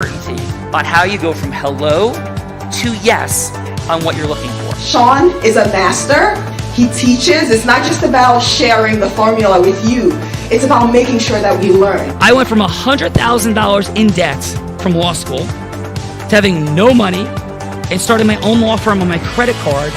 on how you go from hello to yes on what you're looking for. Sean is a master. He teaches. It's not just about sharing the formula with you. It's about making sure that we learn. I went from $100,000 in debt from law school to having no money and starting my own law firm on my credit card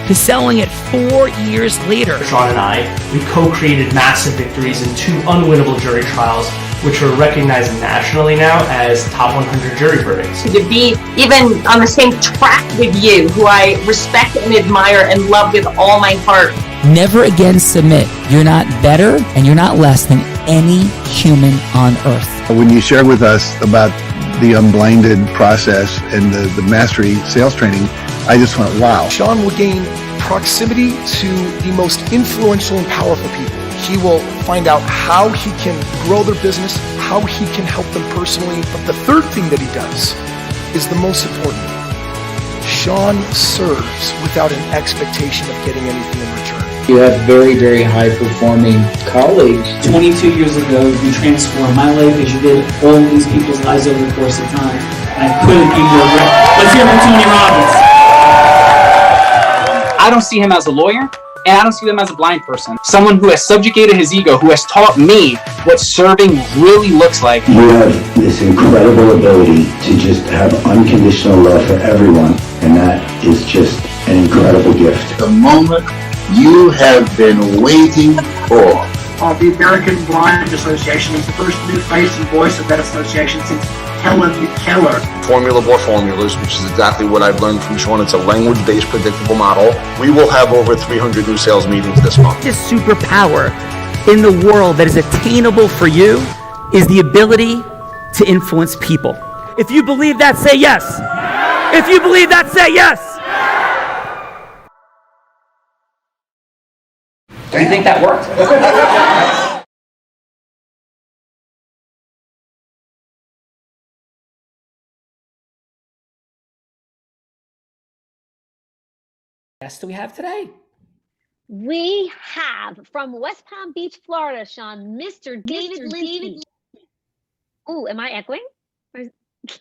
to selling it 4 years later. Sean and I, we co-created massive victories in 2 unwinnable jury trials, which are recognized nationally now as top 100 jury verdicts. To be even on the same track with you, who I respect and admire and love with all my heart. Never again submit. You're not better and you're not less than any human on earth. When you shared with us about the Unblinded process and the mastery sales training, I just went, wow. Sean will gain proximity to the most influential and powerful people. He will find out how he can grow their business, how he can help them personally. But the third thing that he does is the most important. Sean serves without an expectation of getting anything in return. You have very, very high-performing colleagues. 22 years ago, you transformed my life as you did all of these people's lives over the course of time. I couldn't be more grateful. Let's hear from Tony Robbins. I don't see him as a lawyer, and I don't see him as a blind person. Someone who has subjugated his ego, who has taught me what serving really looks like. You have this incredible ability to just have unconditional love for everyone, and that is just an incredible gift. The moment you have been waiting for. The American Blind Association is the first new face and voice of that association since Helen Keller. Formula for formulas, which is exactly what I've learned from Sean. It's a language-based predictable model. We will have over 300 new sales meetings this month. This superpower in the world that is attainable for you is the ability to influence people. If you believe that, say yes. If you believe that, say yes. Do you think that worked? Yes, do we have today? We have from West Palm Beach, Florida, Sean, Mr. David Linsky. Ooh, am I echoing? Not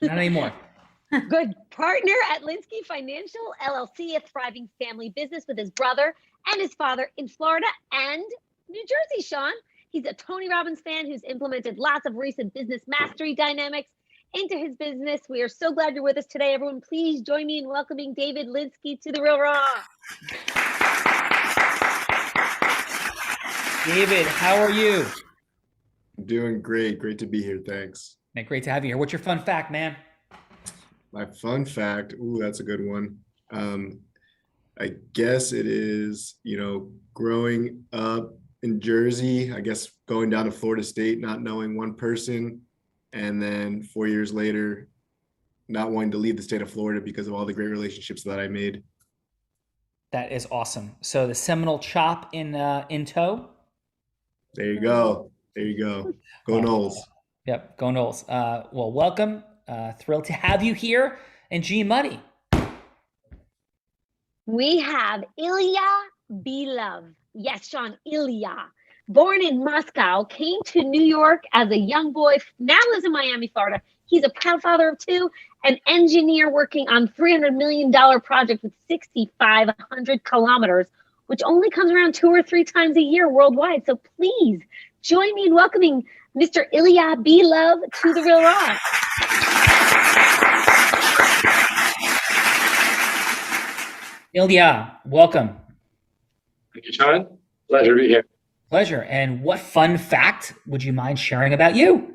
anymore. Good. Partner at Linsky Financial LLC, a thriving family business with his brother and his father in Florida and New Jersey, Sean. He's a Tony Robbins fan who's implemented lots of recent business mastery dynamics into his business. We are so glad you're with us today, everyone. Please join me in welcoming David Linsky to The Real Raw. David, how are you? I'm doing great. Great to be here. Thanks. Man, great to have you here. What's your fun fact, man? My fun fact. Ooh, that's a good one. I guess it is, growing up in Jersey, I guess going down to Florida State, not knowing one person, and then 4 years later, not wanting to leave the state of Florida because of all the great relationships that I made. That is awesome. So the Seminole Chop in tow? There you go. There you go. Go Noles. Yep, go Noles. Well, welcome. Thrilled to have you here. And G Money. We have Ilya Belov. Yes, Sean, Ilya. Born in Moscow, came to New York as a young boy, now lives in Miami, Florida. He's a proud father of 2, an engineer working on $300 million project with 6,500 kilometers, which only comes around 2 or 3 times a year worldwide. So please join me in welcoming Mr. Ilya Belov to The Real Raw. Ilya, welcome. Thank you, Sean. Pleasure to be here. Pleasure. And what fun fact would you mind sharing about you?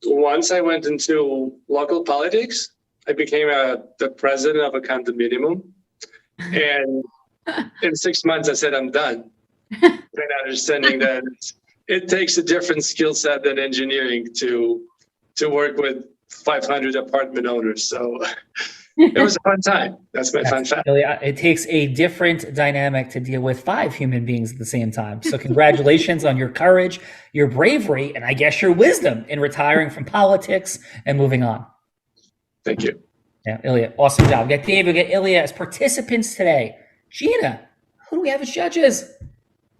Once I went into local politics, I became the president of a condominium. And in 6 months, I said, I'm done. And understanding that it takes a different skill set than engineering to work with 500 apartment owners. So it was a fun time. That's my fun fact. It takes a different dynamic to deal with 5 human beings at the same time. So congratulations on your courage, your bravery, and I guess your wisdom in retiring from politics and moving on. Thank you. Yeah, Ilya, awesome job. We got Dave, we got Ilya as participants today. Gina, who do we have as judges?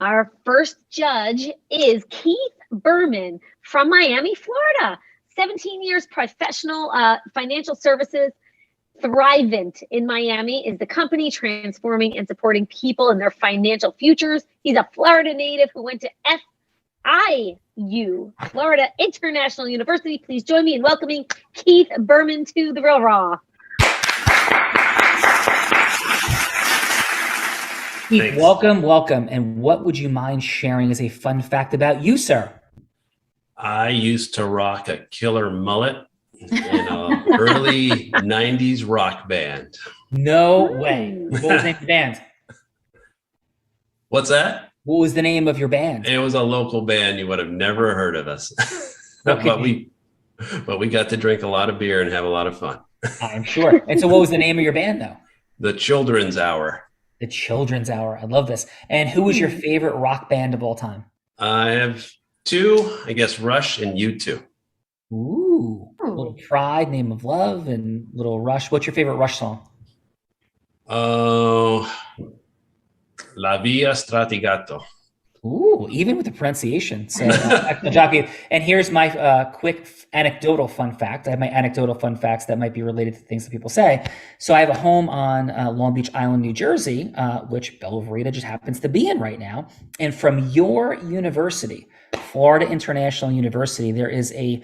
Our first judge is Keith Berman from Miami, Florida. 17 years professional financial services. Thrivent in Miami is the company transforming and supporting people in their financial futures. He's a Florida native who went to FIU, Florida International University. Please join me in welcoming Keith Berman to The Real Raw. Keith, welcome. And what would you mind sharing as a fun fact about you, sir? I used to rock a killer mullet in an early 90s rock band. No way. What was the name of the band? What's that? What was the name of your band? It was a local band. You would have never heard of us. but we got to drink a lot of beer and have a lot of fun. I'm sure. And so what was the name of your band, though? The Children's Hour. The Children's Hour. I love this. And who was your favorite rock band of all time? I have two, I guess, Rush and U2. Ooh. Little Pride, Name of Love, and Little Rush. What's your favorite Rush song? Oh, La Via Stratigato. Ooh, even with the pronunciation. So, excellent job, Keith. And here's my quick anecdotal fun fact. I have my anecdotal fun facts that might be related to things that people say. So I have a home on Long Beach Island, New Jersey, which Bella Verita just happens to be in right now. And from your university, Florida International University, there is a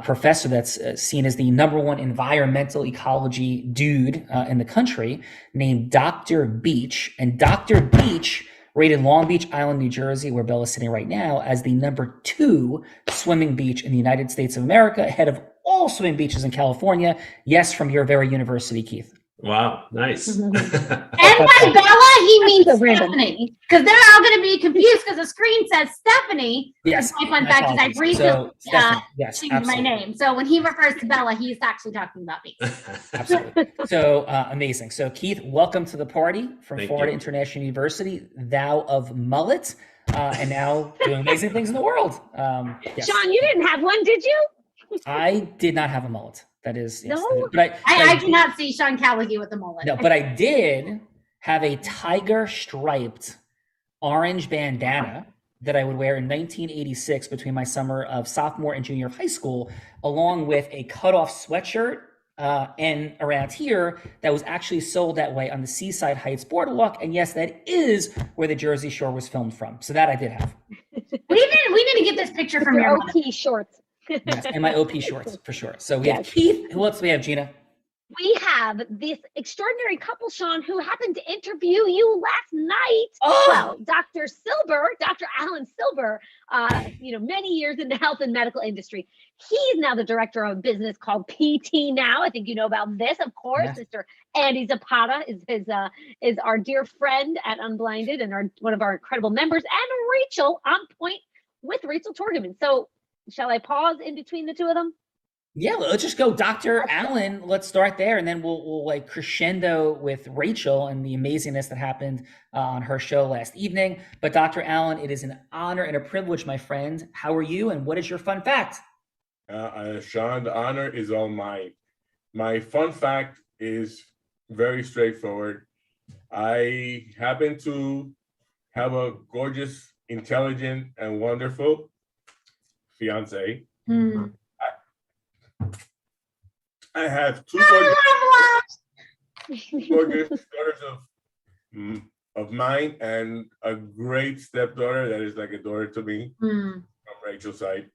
professor that's seen as the #1 environmental ecology dude in the country named Dr. Beach. And Dr. Beach rated Long Beach Island, New Jersey, where Bella's sitting right now, as the #2 swimming beach in the United States of America, ahead of all swimming beaches in California. Yes, from your very university, Keith. Wow, nice. And by Bella, he means Stephanie. Because they're all going to be confused because the screen says Stephanie. Yes. My fun fact is I recently yes, changed my name. So when he refers to Bella, he's actually talking about me. Absolutely. So amazing. So Keith, welcome to the party from Thank Florida you. International University, thou of mullet, and now doing amazing things in the world. Yes. Sean, you didn't have one, did you? I did not have a mullet. That is, yes, No? but I do not see Sean Callagy with a mullet. No, but I did have a tiger striped orange bandana that I would wear in 1986 between my summer of sophomore and junior of high school, along with a cutoff sweatshirt and around here that was actually sold that way on the Seaside Heights Boardwalk. And yes, that is where the Jersey Shore was filmed from. So that I did have. We need to get this picture from your OP shorts. Yes, and my OP shorts for sure. So we have Keith. Who else do we have, Gina? We have this extraordinary couple, Sean, who happened to interview you last night. Oh! Well, Dr. Alan Silber, many years in the health and medical industry. He's now the director of a business called PT Now. I think you know about this, of course. Yes. Mr. Andy Zapata is our dear friend at Unblinded and one of our incredible members, and Rachel on point with Rachel Torgeman. So shall I pause in between the two of them? Yeah, let's just go Dr. Allen. Let's start there, and then we'll like crescendo with Rachel and the amazingness that happened on her show last evening. But Dr. Allen, it is an honor and a privilege, my friend. How are you, and what is your fun fact? Sean, the honor is all mine. My fun fact is very straightforward. I happen to have a gorgeous, intelligent, and wonderful fiance. I have two gorgeous daughters of mine, and a great stepdaughter that is like a daughter to me from Rachel's side.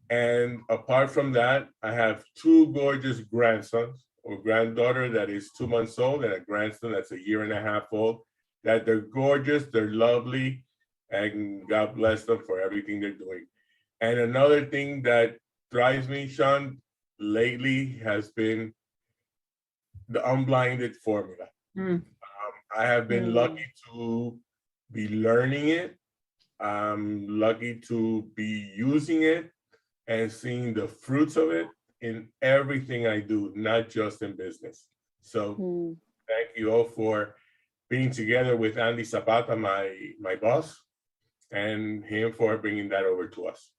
And apart from that, I have two gorgeous grandsons, or granddaughter that is 2 months old, and a grandson that's 1.5 years old. That they're gorgeous, they're lovely, and God bless them for everything they're doing. And another thing that drives me, Sean, lately has been the Unblinded formula. I have been lucky to be learning it. I'm lucky to be using it and seeing the fruits of it in everything I do, not just in business. So thank you all for being together with Andy Zapata, my boss, and him for bringing that over to us.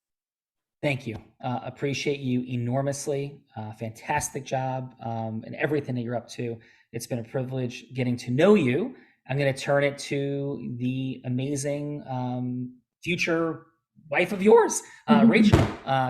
Thank you. Appreciate you enormously. Fantastic job and everything that you're up to. It's been a privilege getting to know you. I'm going to turn it to the amazing future wife of yours, Rachel.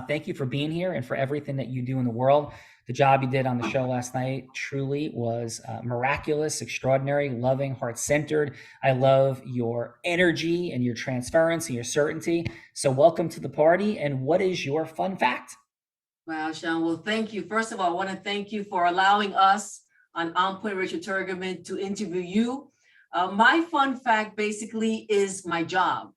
Thank you for being here and for everything that you do in the world. The job you did on the show last night truly was miraculous, extraordinary, loving, heart-centered. I love your energy and your transference and your certainty. So welcome to the party. And what is your fun fact? Wow, Sean. Well, thank you. First of all, I want to thank you for allowing us on Point Rachel Turgerman to interview you. My fun fact basically is my job.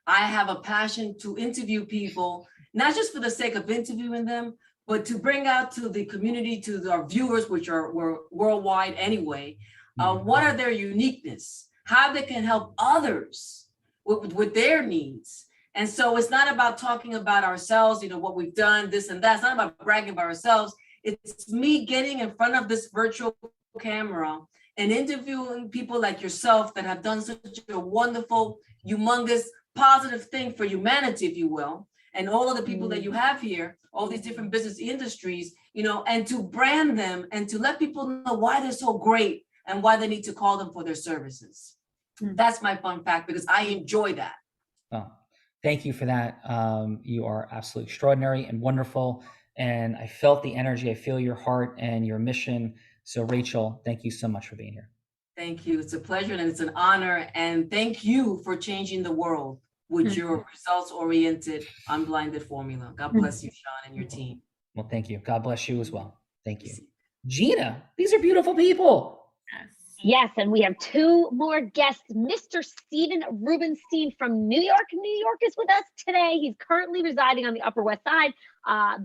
I have a passion to interview people, not just for the sake of interviewing them, but to bring out to the community, to our viewers, which are worldwide anyway, what are their uniqueness, how they can help others with their needs. And so it's not about talking about ourselves, what we've done, this and that. It's not about bragging about ourselves. It's me getting in front of this virtual camera and interviewing people like yourself that have done such a wonderful, humongous, positive thing for humanity, if you will, and all of the people that you have here, all these different business industries, and to brand them and to let people know why they're so great and why they need to call them for their services. That's my fun fact, because I enjoy that. Oh, thank you for that. You are absolutely extraordinary and wonderful. And I felt the energy. I feel your heart and your mission. So Rachel, thank you so much for being here. Thank you. It's a pleasure and it's an honor. And thank you for changing the world with your results-oriented, unblinded formula. God bless you, Sean, and your team. Well, thank you. God bless you as well. Thank you. Gina, these are beautiful people. Yes, and we have two more guests. Mr. Steven Rubenstein from New York. New York is with us today. He's currently residing on the Upper West Side,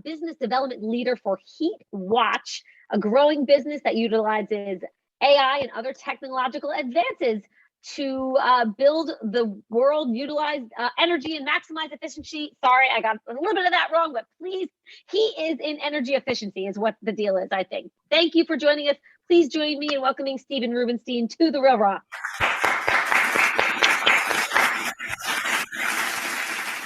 business development leader for Heat Watch, a growing business that utilizes AI and other technological advances to build the world, utilize energy and maximize efficiency. Sorry, I got a little bit of that wrong, but please, he is in energy efficiency is what the deal is, I think. Thank you for joining us. Please join me in welcoming Steven Rubenstein to the Real Raw.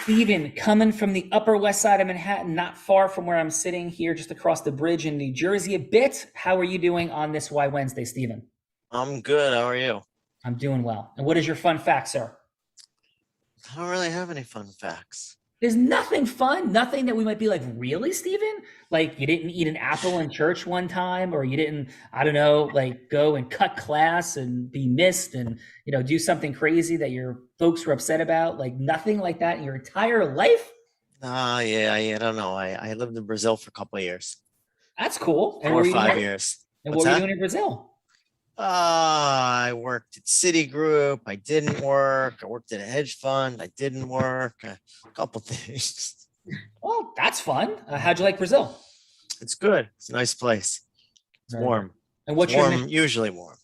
Steven, coming from the Upper West Side of Manhattan, not far from where I'm sitting here, just across the bridge in New Jersey a bit. How are you doing on this Why Wednesday, Steven? I'm good. How are you? I'm doing well. And what is your fun fact, sir? I don't really have any fun facts. There's nothing fun, nothing that we might be like, really, Steven? Like you didn't eat an apple in church one time, or you didn't, I don't know, like go and cut class and be missed and, do something crazy that your folks were upset about, like nothing like that in your entire life? Yeah, I don't know. I lived in Brazil for a couple of years. That's cool. 4 or 5 years. And what were you doing in Brazil? I worked at Citigroup. I didn't work. I worked at a hedge fund. I didn't work. A couple things. Well, that's fun. How'd you like Brazil? It's good. It's a nice place. It's warm. And what's your mission? Usually warm.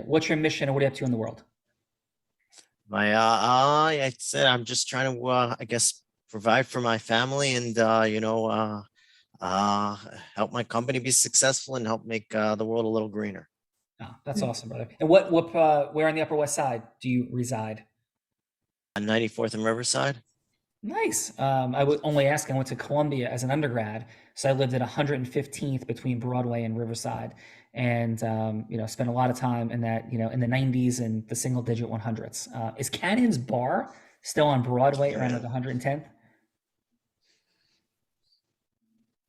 What's your mission, or what are you up to in the world? I said I'm just trying to, I guess, provide for my family and help my company be successful and help make the world a little greener. Oh, that's awesome, brother. And where on the Upper West Side do you reside? On 94th and Riverside. Nice. I would only ask. I went to Columbia as an undergrad, so I lived at 115th between Broadway and Riverside, and spent a lot of time in that, in the 90s and the single-digit 100s. Is Cannon's Bar still on Broadway around the 110th?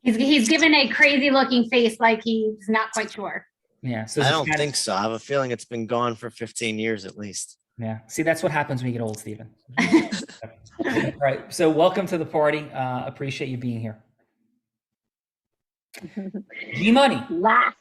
He's given a crazy looking face, like he's not quite sure. Yeah. So I don't think so. I have a feeling it's been gone for 15 years at least. Yeah. See, that's what happens when you get old, Steven. All right. So welcome to the party. Appreciate you being here. G-Money. Last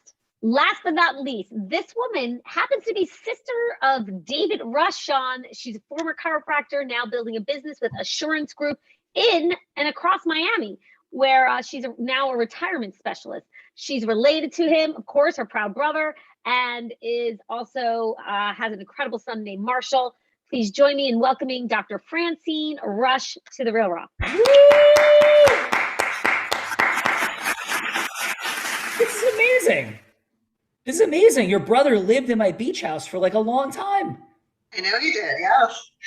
but not least, this woman happens to be sister of David Rush. Sean. She's a former chiropractor, now building a business with Assurance Group in and across Miami, where she's now a retirement specialist. She's related to him, of course, her proud brother, and is also has an incredible son named Marshall. Please join me in welcoming Dr. Francine Rush to the Real Raw. This is amazing. This is amazing. Your brother lived in my beach house for like a long time. I know you did,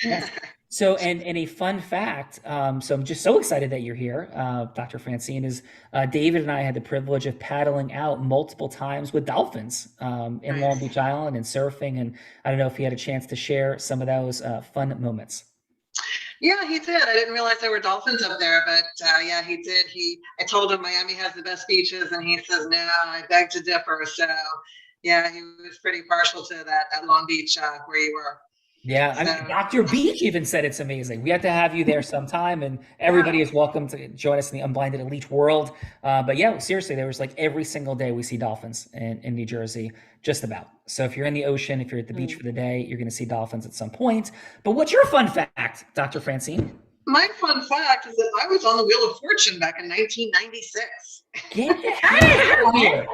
yes. So, and a fun fact, so I'm just so excited that you're here, Dr. Francine, is David and I had the privilege of paddling out multiple times with dolphins in Long Beach Island and surfing. And I don't know if you had a chance to share some of those fun moments. Yeah, he did. I didn't realize there were dolphins up there, but yeah, he did. I told him Miami has the best beaches, and he says no. I beg to differ. So, yeah, he was pretty partial to that Long Beach where you were. Yeah, I mean, Dr. Beach even said it's amazing. We have to have you there sometime, and everybody is welcome to join us in the Unblinded Elite world. But yeah, seriously, there was like every single day we see dolphins in New Jersey, just about. So if you're in the ocean, if you're at the beach for the day, you're going to see dolphins at some point. But what's your fun fact, Dr. Francine? My fun fact is that I was on the Wheel of Fortune back in 1996. Get the hell out of here.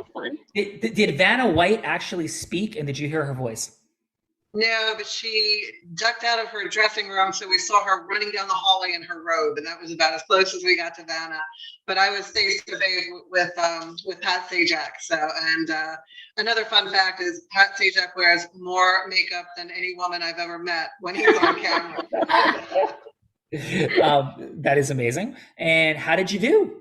Did Vanna White actually speak, and did you hear her voice? No, but she ducked out of her dressing room, so we saw her running down the hallway in her robe, and that was about as close as we got to Vanna. But I was face to face with Pat Sajak. So, and another fun fact is Pat Sajak wears more makeup than any woman I've ever met when he's on camera. That is amazing. And how did you do?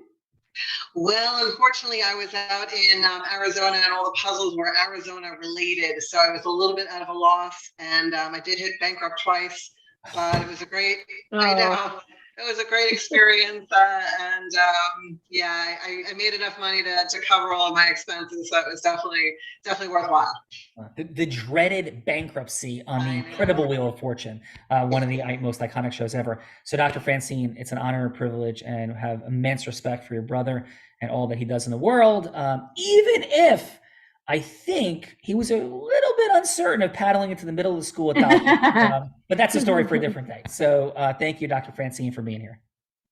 Well, unfortunately, I was out in Arizona, and all the puzzles were Arizona related. So I was a little bit out of a loss, and I did hit bankrupt twice, but it was a great, I know, it was a great experience. And yeah, I made enough money to cover all of my expenses. So it was definitely worthwhile. The dreaded bankruptcy on the incredible Wheel of Fortune, one of the most iconic shows ever. So Dr. Francine, it's an honor and privilege, and have immense respect for your brother and all that he does in the world. Even if I think he was a little bit uncertain of paddling into the middle of the school at dolphins. But that's a story for a different day. So thank you, Dr. Francine, for being here.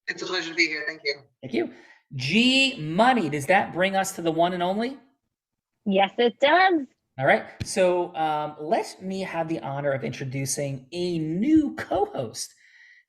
It's a pleasure to be here. Thank you. Thank you. G Money, does that bring us to the one and only? Yes, it does. All right. So let me have the honor of introducing a new co-host.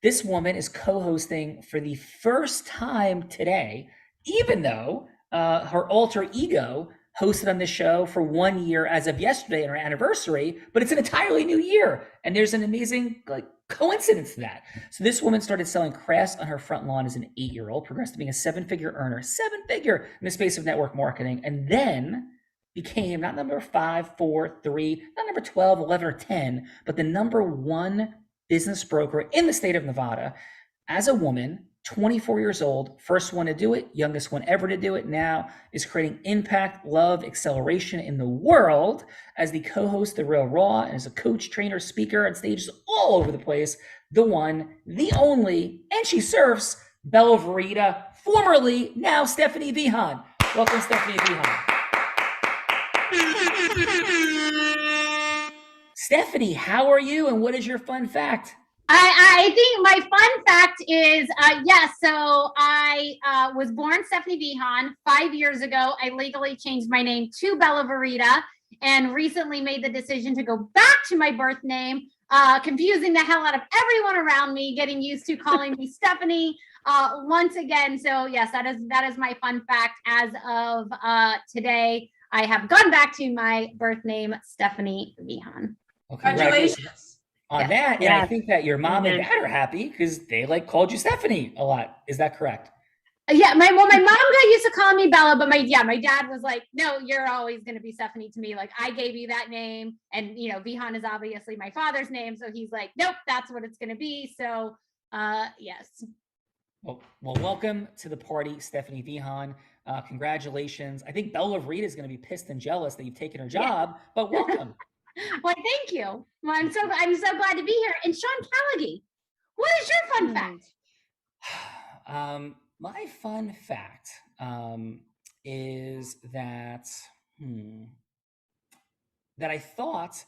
This woman is co-hosting for the first time today, even though her alter ego hosted on this show for 1 year as of yesterday on her anniversary, but it's an entirely new year. And there's an amazing coincidence to that. So this woman started selling crafts on her front lawn as an 8-year-old, progressed to being a 7-figure earner, 7-figure in the space of network marketing, and then became not number 5, 4, 3, not number 12, 11, or 10, but the number 1 business broker in the state of Nevada as a woman, 24 years old, first one to do it, youngest one ever to do it, now is creating impact, love, acceleration in the world as the co-host of The Real Raw and as a coach, trainer, speaker on stages all over the place, the one, the only, and she surfs, Bella Verita, formerly, now Stephanie Vihan. Welcome, Stephanie Vihan. Stephanie, how are you, and what is your fun fact? I think my fun fact is, yes, so I was born Stephanie Vihan 5 years ago. I legally changed my name to Bella Verita and recently made the decision to go back to my birth name, confusing the hell out of everyone around me, getting used to calling me Stephanie once again. So yes, that is my fun fact. As of today, I have gone back to my birth name, Stephanie Vihan. Well, congratulations on that. And I think that your mom and dad are happy because they called you Stephanie a lot. Is that correct? Yeah, my mom got used to calling me Bella, but my dad was like, no, you're always going to be Stephanie to me. Like, I gave you that name, and Vihan is obviously my father's name, so he's like, nope, that's what it's going to be. So yes. Well, welcome to the party, Stephanie Vihan. Congratulations. I think Bella Verita is going to be pissed and jealous that you've taken her job, but welcome. Well, thank you. Well, I'm so glad to be here. And Sean Callaghy, what is your fun fact? My fun fact is that that I thought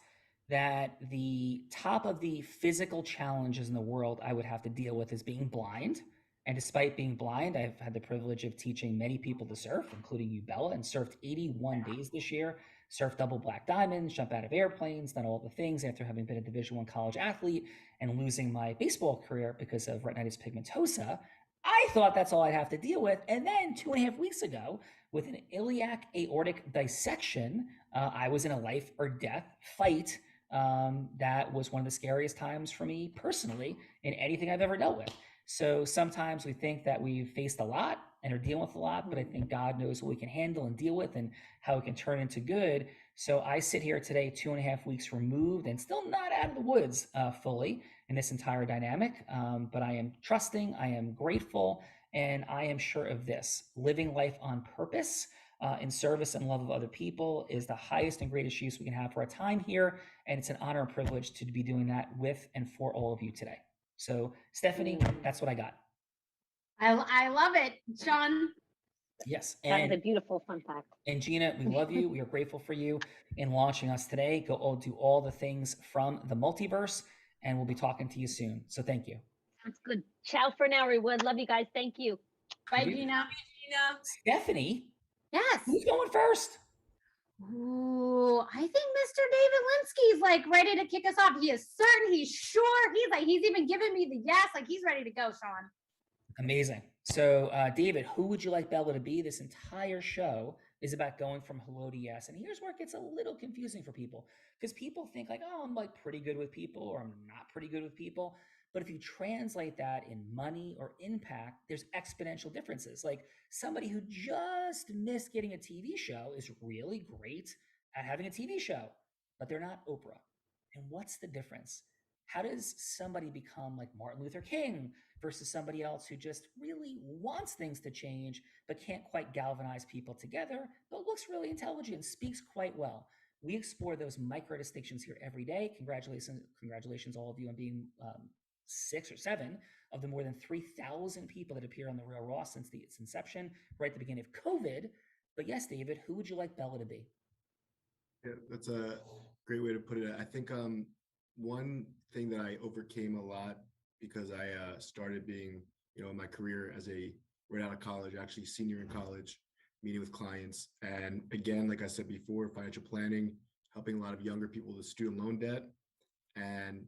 that the top of the physical challenges in the world I would have to deal with is being blind. And despite being blind, I've had the privilege of teaching many people to surf, including you, Bella, and surfed 81 days this year. Surfed double black diamonds, jump out of airplanes, done all the things after having been a Division I college athlete and losing my baseball career because of retinitis pigmentosa. I thought that's all I'd have to deal with. And then 2.5 weeks ago, with an iliac aortic dissection, I was in a life or death fight. That was one of the scariest times for me personally in anything I've ever dealt with. So sometimes we think that we've faced a lot and are dealing with a lot, but I think God knows what we can handle and deal with and how it can turn into good. So I sit here today, 2.5 weeks removed and still not out of the woods fully. in this entire dynamic. But I am trusting, I am grateful, and I am sure of this: living life on purpose, in service and love of other people is the highest and greatest use we can have for our time here. And it's an honor and privilege to be doing that with and for all of you today. So Stephanie, that's what I got. I love it, Sean. Yes. That was a beautiful fun fact. And Gina, we love you. We are grateful for you in launching us today. Go do all the things from the multiverse, and we'll be talking to you soon. So thank you. Sounds good. Ciao for now, everyone. Love you guys. Thank you. Bye, Gina. Stephanie? Yes. Who's going first? Ooh, I think Mr. David Linsky's like ready to kick us off. He is certain, he's sure. He's even giving me the yes, like he's ready to go, Sean. Amazing. So, David, who would you like Bella to be? This entire show is about going from hello to yes. And here's where it gets a little confusing for people, because people think like, oh, I'm like pretty good with people, or I'm not pretty good with people. But if you translate that in money or impact, there's exponential differences. Like somebody who just missed getting a TV show is really great at having a TV show, but they're not Oprah. And what's the difference? How does somebody become like Martin Luther King versus somebody else who just really wants things to change, but can't quite galvanize people together, but looks really intelligent and speaks quite well? We explore those micro distinctions here every day. Congratulations all of you on being 6 or 7 of the more than 3,000 people that appear on The Real Raw since its inception, right at the beginning of COVID. But yes, David, who would you like Bella to be? Yeah, that's a great way to put it. I think one thing that I overcame a lot, because I started being, in my career as right out of college, actually senior in college, meeting with clients. And again, like I said before, financial planning, helping a lot of younger people with student loan debt. And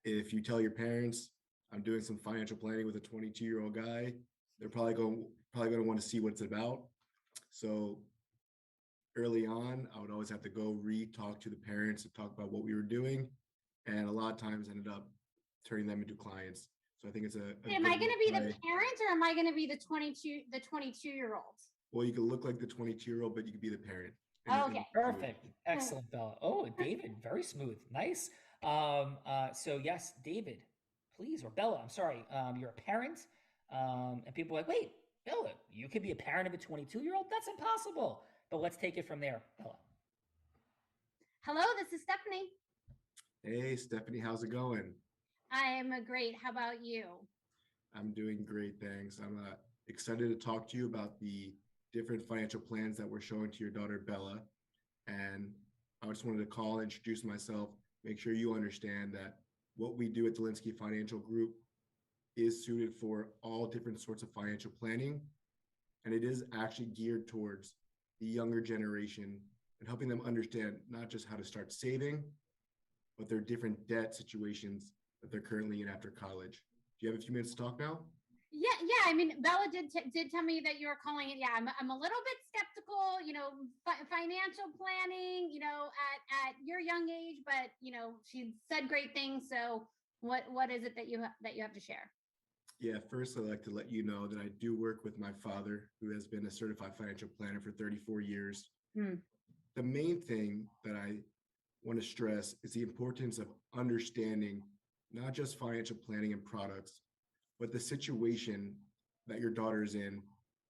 if you tell your parents, I'm doing some financial planning with a 22-year-old guy, they're probably going to want to see what it's about. So early on, I would always have to go talk to the parents to talk about what we were doing. And a lot of times ended up turning them into clients. So I think it's am I going to be the parent, or am I going to be the 22-year-old? Well, you can look like the 22-year-old, but you could be the parent. Okay. Perfect. Excellent, Bella. Oh, David, very smooth. Nice. So yes, David, please, or Bella, I'm sorry. You're a parent. And people are like, wait, Bella, you could be a parent of a 22-year-old? That's impossible. But let's take it from there, Bella. Hello, this is Stephanie. Hey, Stephanie, how's it going? I am great. How about you? I'm doing great, thanks. I'm excited to talk to you about the different financial plans that we're showing to your daughter, Bella. And I just wanted to call and introduce myself, make sure you understand that what we do at the Linsky Financial Group is suited for all different sorts of financial planning. And it is actually geared towards the younger generation and helping them understand not just how to start saving, but their different debt situations that they're currently in after college. Do you have a few minutes to talk now? Yeah. I mean, Bella did tell me that you were calling it. Yeah, I'm a little bit skeptical, financial planning, at your young age, but she said great things. So what is it that you have to share? Yeah, first I'd like to let you know that I do work with my father, who has been a certified financial planner for 34 years. The main thing that I want to stress is the importance of understanding not just financial planning and products, but the situation that your daughter is in,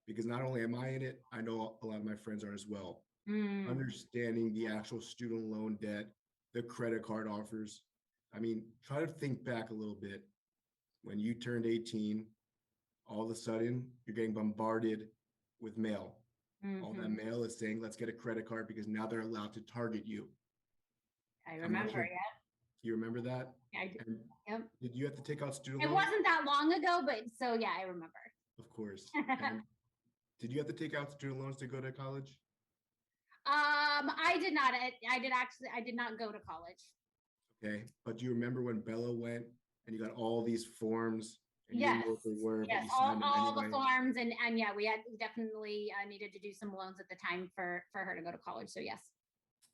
because not only am I in it, I know a lot of my friends are as well. Understanding the actual student loan debt, the credit card offers. I mean, try to think back a little bit. When you turned 18, all of a sudden you're getting bombarded with mail. All that mail is saying, let's get a credit card, because now they're allowed to target you. I remember, yeah. You remember that? Yeah, I do. Yep. Did you have to take out student loans? It wasn't that long ago, but so yeah, I remember. Of course. Did you have to take out student loans to go to college? I did not. I did not go to college. Okay, but do you remember when Bella went and you got all these forms? And yes. You knew what they were, yes. All the forms, and yeah, we definitely needed to do some loans at the time for her to go to college. So yes.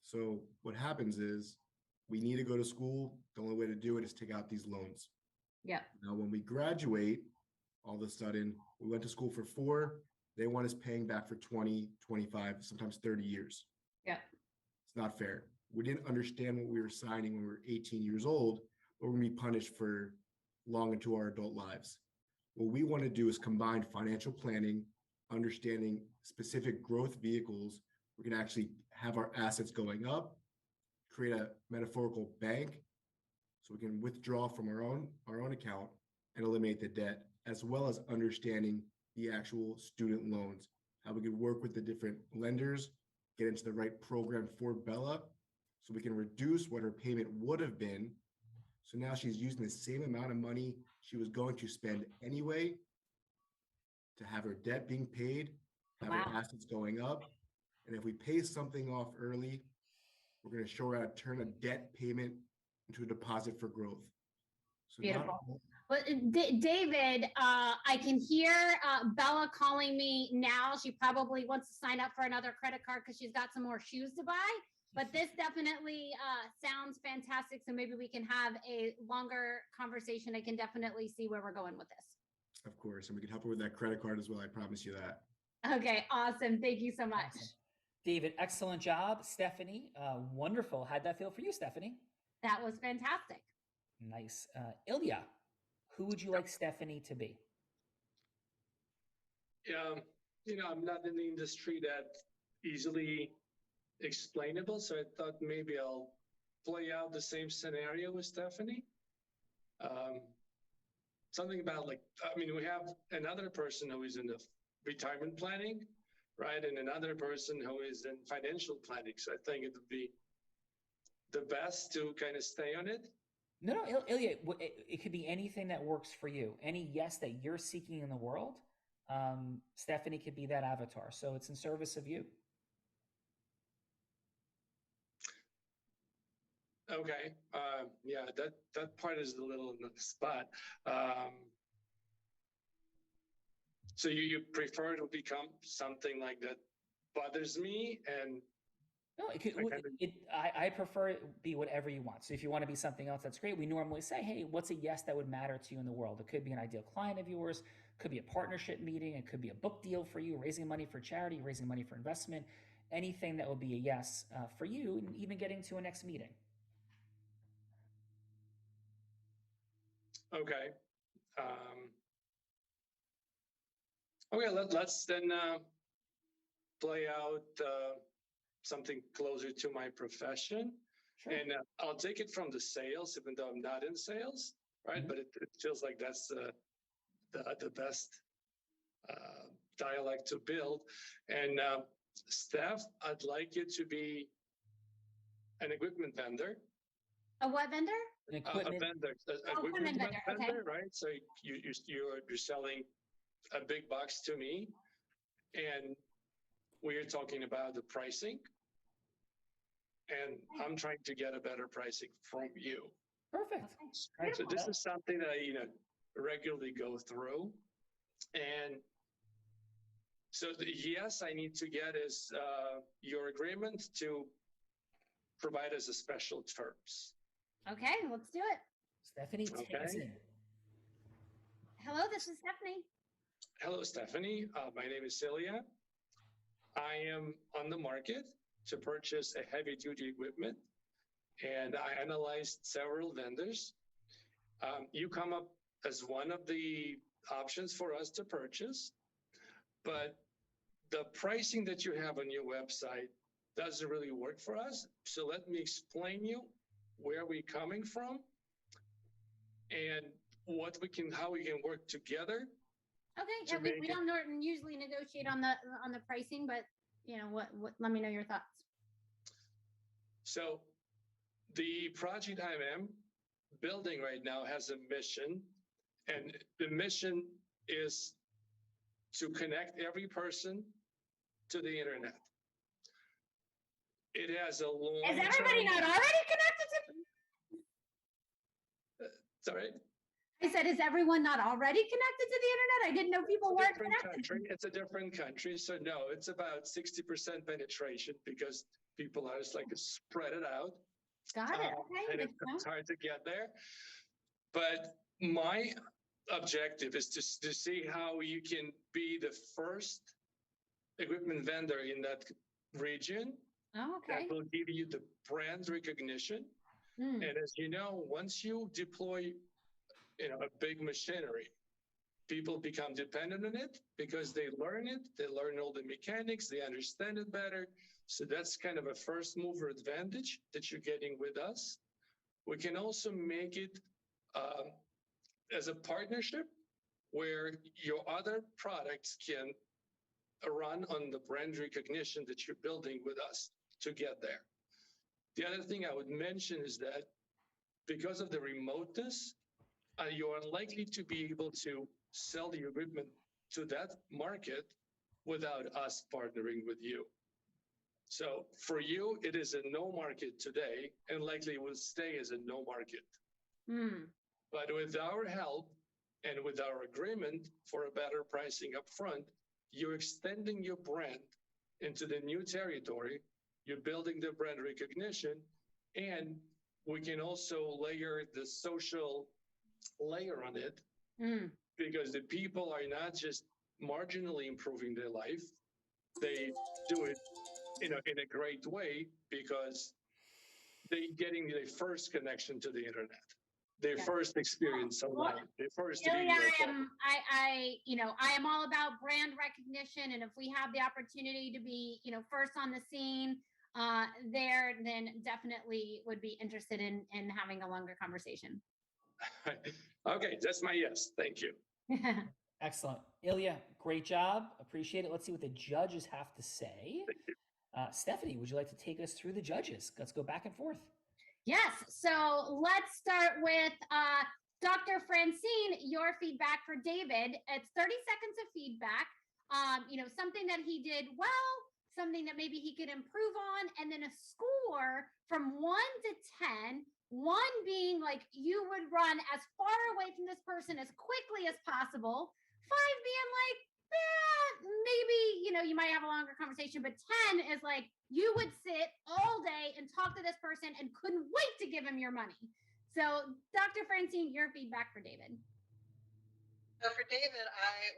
So what happens is, we need to go to school. The only way to do it is take out these loans. Yeah. Now, when we graduate, all of a sudden, we went to school for 4. They want us paying back for 20, 25, sometimes 30 years. Yeah. It's not fair. We didn't understand what we were signing when we were 18 years old, or we're going to be punished for long into our adult lives. What we want to do is combine financial planning, understanding specific growth vehicles. We're going to actually have our assets going up, create a metaphorical bank so we can withdraw from our own account and eliminate the debt, as well as understanding the actual student loans, how we could work with the different lenders, get into the right program for Bella so we can reduce what her payment would have been. So now she's using the same amount of money she was going to spend anyway to have her debt being paid, have her assets going up. And if we pay something off early, we're going to show her how to turn a debt payment into a deposit for growth. So Beautiful. Well, David, I can hear Bella calling me now. She probably wants to sign up for another credit card because she's got some more shoes to buy. But this definitely sounds fantastic. So maybe we can have a longer conversation. I can definitely see where we're going with this. Of course. And we can help her with that credit card as well. I promise you that. Okay, awesome. Thank you so much. Awesome. David, excellent job. Stephanie, wonderful. How'd that feel for you, Stephanie? That was fantastic. Nice. Ilya, who would you like Stephanie to be? I'm not in the industry that easily explainable, so I thought maybe I'll play out the same scenario with Stephanie. Something about we have another person who is in the retirement planning, right? And another person who is in financial planning. So I think it would be the best to kind of stay on it. No, Ilya, it could be anything that works for you. Any yes that you're seeking in the world, Stephanie could be that avatar. So it's in service of you. Okay. Yeah, that part is a little in the spot. So you prefer to become something like that bothers me and no, I prefer it be whatever you want. So if you want to be something else, that's great. We normally say, hey, what's a yes that would matter to you in the world? It could be an ideal client of yours, could be a partnership meeting, it could be a book deal for you, raising money for charity, raising money for investment, anything that would be a yes for you, and even getting to a next meeting. Okay. Okay, let's then play out something closer to my profession. Sure. And I'll take it from the sales, even though I'm not in sales, right? Mm-hmm. But it feels like that's the best dialect to build. And Steph, I'd like you to be an equipment vendor. A what vendor? An equipment. A vendor. Equipment vendor, okay. Right? So you're selling a big box to me, and we're talking about the pricing, and I'm trying to get a better pricing from you. Perfect. Right, so this is something that I regularly go through, and so the yes I need to get is your agreement to provide us a special terms. Okay, let's do it. Stephanie, take us in. Hello, this is Stephanie. Hello, Stephanie. My name is Celia. I am on the market to purchase a heavy-duty equipment, and I analyzed several vendors. You come up as one of the options for us to purchase, but the pricing that you have on your website doesn't really work for us. So let me explain you where we're coming from and how we can work together. Okay, yeah, we don't usually negotiate on the pricing, but what let me know your thoughts. So the project I am building right now has a mission, and the mission is to connect every person to the internet. It has a long. Is everybody not already connected to? Sorry. I said, is everyone not already connected to the internet? I didn't know people weren't connected. It's a different country. So no, it's about 60% penetration because people are just spread it out. Got it. Okay. And it's hard to get there. But my objective is to see how you can be the first equipment vendor in that region. Oh, okay. That will give you the brand recognition. And as you know, once you deploy, a big machinery, people become dependent on it because they learn it. They learn all the mechanics. They understand it better. So that's kind of a first mover advantage that you're getting with us. We can also make it as a partnership where your other products can run on the brand recognition that you're building with us to get there. The other thing I would mention is that because of the remoteness, you're unlikely to be able to sell the equipment to that market without us partnering with you. So for you, it is a no market today and likely will stay as a no market. But with our help and with our agreement for a better pricing upfront, you're extending your brand into the new territory. You're building the brand recognition, and we can also layer the social layer on it because the people are not just marginally improving their life. They do it in a great way because they're getting their first connection to the internet, their first experience online, their first Ilya, video. I am all about brand recognition, and if we have the opportunity to be, first on the scene there, then definitely would be interested in having a longer conversation. Okay, that's my yes. Thank you. Excellent. Ilya, great job. Appreciate it. Let's see what the judges have to say. Stephanie, would you like to take us through the judges? Let's go back and forth. Yes. So let's start with Dr. Francine, your feedback for David. It's 30 seconds of feedback. Something that he did well, something that maybe he could improve on, and then a score from 1 to 10. 1 being like you would run as far away from this person as quickly as possible. 5 being like, maybe, you might have a longer conversation, but 10 is like you would sit all day and talk to this person and couldn't wait to give him your money. So Dr. Francine, your feedback for David. So for David,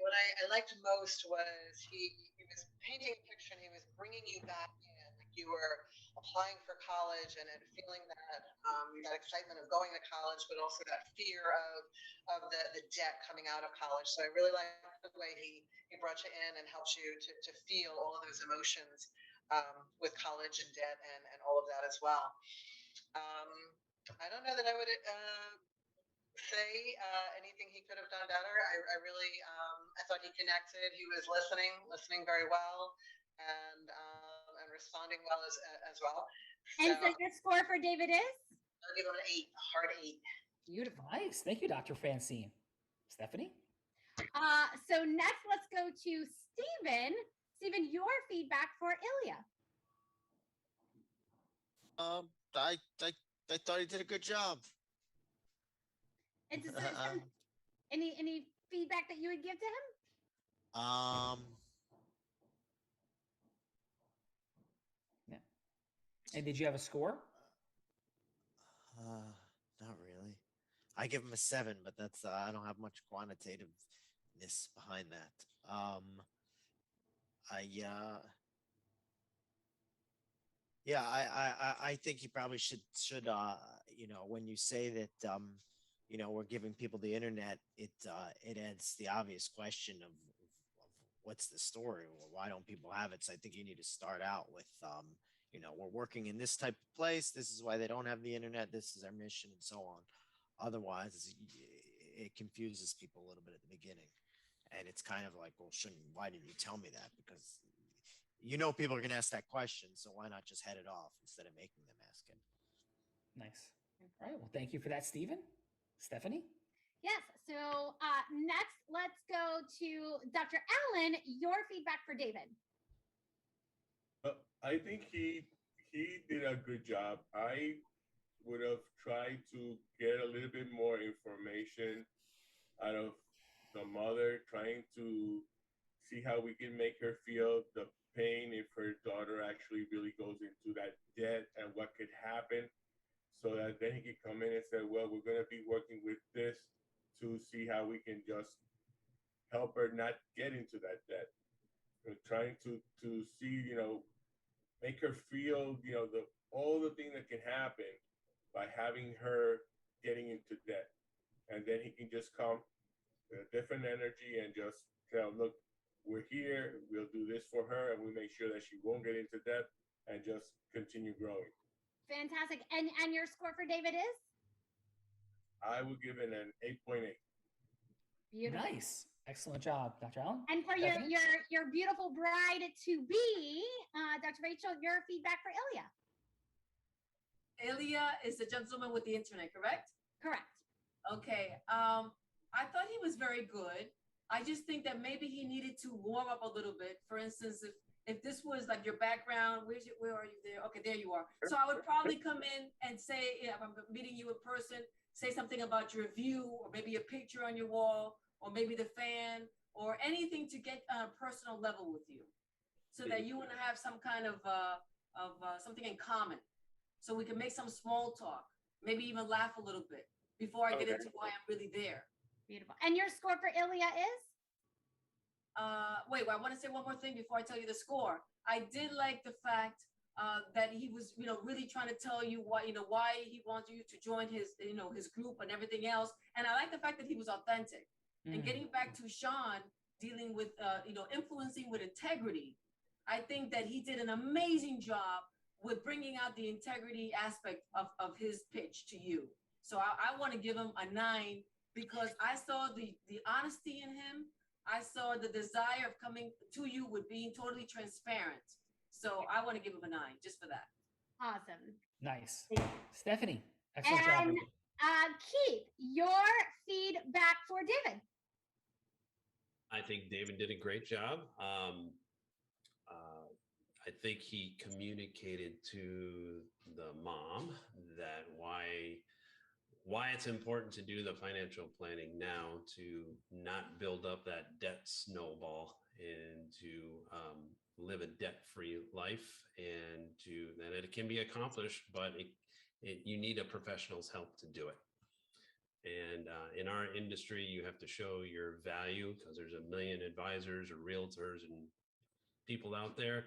what I liked most was he was painting a picture and he was bringing you back in, like you were applying for college and feeling that excitement of going to college, but also that fear of the debt coming out of college. So I really liked the way he brought you in and helped you to feel all of those emotions with college and debt and all of that as well. I don't know that I would say anything he could have done better. I really, I thought he connected. He was listening very well, and responding well as well. And so your score for David is? I'll give him an 8, a hard 8. Beautiful. Nice. Thank you, Dr. Francine. Stephanie? So next, let's go to Stephen. Stephen, your feedback for Ilya. I thought he did a good job. Any feedback that you would give to him? Yeah. And did you have a score? Not really. I give him a 7, but that's I don't have much quantitativeness behind that. I think you probably should when you say that we're giving people the internet, it adds the obvious question of what's the story? Well, why don't people have it? So I think you need to start out with we're working in this type of place. This is why they don't have the internet. This is our mission, and so on. Otherwise, it confuses people a little bit at the beginning, and it's kind of like, well, why didn't you tell me that? Because people are going to ask that question, so why not just head it off instead of making them ask it? Nice. All right. Well, thank you for that, Stephen. Stephanie? Yes. So next, let's go to Dr. Allen. Your feedback for David. I think he did a good job. I would have tried to get a little bit more information out of the mother, trying to see how we can make her feel the pain if her daughter actually really goes into that debt and what could happen, so that then he could come in and say, well, we're going to be working with this to see how we can just help her not get into that debt. We're trying to see, make her feel, all the things that can happen by having her getting into debt. And then he can just come with a different energy and just tell, look, we're here, we'll do this for her, and we make sure that she won't get into debt and just continue growing. Fantastic. And your score for David is? I would give it an 8.8. Beautiful. Nice. Excellent job, Dr. Allen. And for your beautiful bride to be, Dr. Rachel, your feedback for Ilya. Ilya is the gentleman with the internet, correct? Correct. Okay. I thought he was very good. I just think that maybe he needed to warm up a little bit. For instance, if this was like your background, where are you there? Okay, there you are. So I would probably come in and say, if I'm meeting you in person, say something about your view, or maybe a picture on your wall, or maybe the fan, or anything to get on a personal level with you, so that you want to have some kind of something in common, so we can make some small talk, maybe even laugh a little bit before I get into why I'm really there. Beautiful. And your score for Ilya is? Wait, I want to say one more thing before I tell you the score. I did like the fact that he was, really trying to tell you why he wants you to join his, his group and everything else. And I like the fact that he was authentic. And getting back to Sean dealing with, influencing with integrity, I think that he did an amazing job with bringing out the integrity aspect of his pitch to you. So I want to give him a 9 because I saw the honesty in him. I saw the desire of coming to you with being totally transparent. So I want to give him a 9 just for that. Awesome. Nice. Stephanie, excellent job. And Keith, your feedback for David. I think David did a great job. I think he communicated to the mom that why it's important to do the financial planning now, to not build up that debt snowball and to live a debt-free life, and that it can be accomplished, but you need a professional's help to do it. And in our industry, you have to show your value because there's a million advisors or realtors and people out there.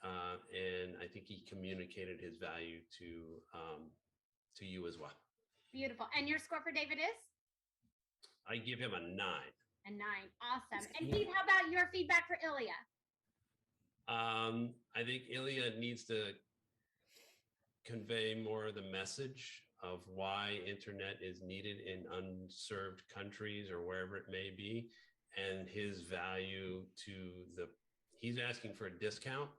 And I think he communicated his value to you as well. Beautiful. And your score for David is? I give him a 9. A 9. Awesome. And Keith, how about your feedback for Ilya? I think Ilya needs to convey more of the message of why internet is needed in unserved countries or wherever it may be, and his value to he's asking for a discount.